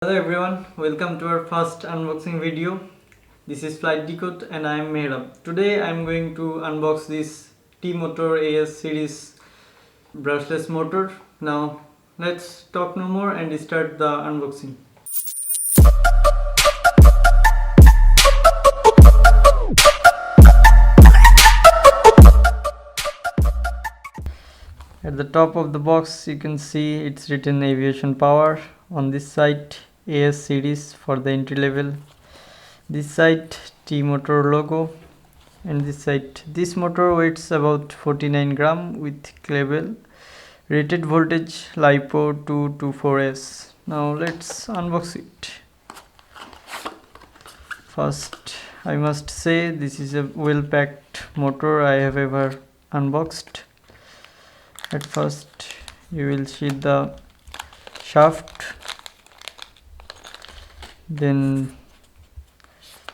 Hello everyone, welcome to our first unboxing video. This is Flight Decode and I am Mehrab. Today I am going to unbox this T-Motor AS series brushless motor. Now let's talk no more and start the unboxing. At the top of the box you can see it's written aviation power. On this side AS series for the entry level, this side T-Motor logo, and this side. This motor weighs about 49 gram with label, rated voltage LiPo 224S. Now let's unbox it. First I must say this is a well packed motor I have ever unboxed. At first you will see the shaft, then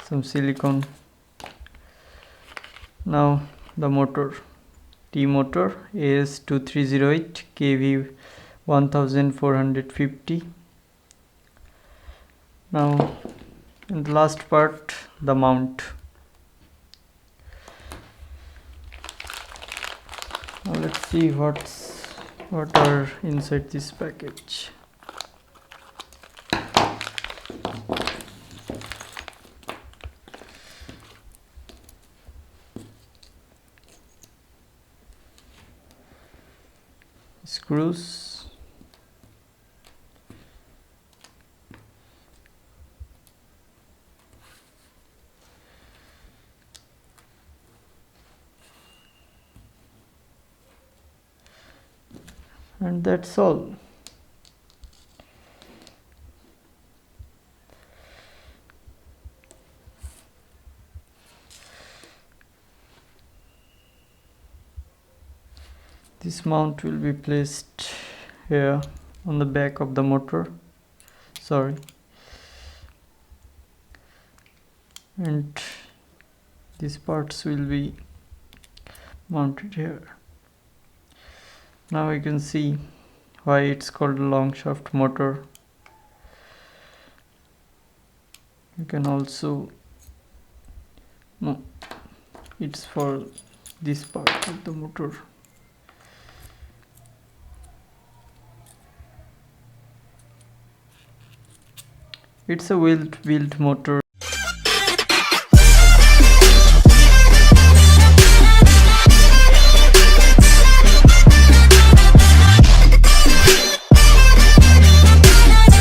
some silicone. Now the motor, T-Motor AS2308 KV1450. Now in the last part, the mount. Now let's see what are inside this package. Screws, and that's all. This mount will be placed here on the back of the motor, and these parts will be mounted here. Now you can see why it's called a long shaft motor. You can also it's for this part of the motor. It's a well-built motor.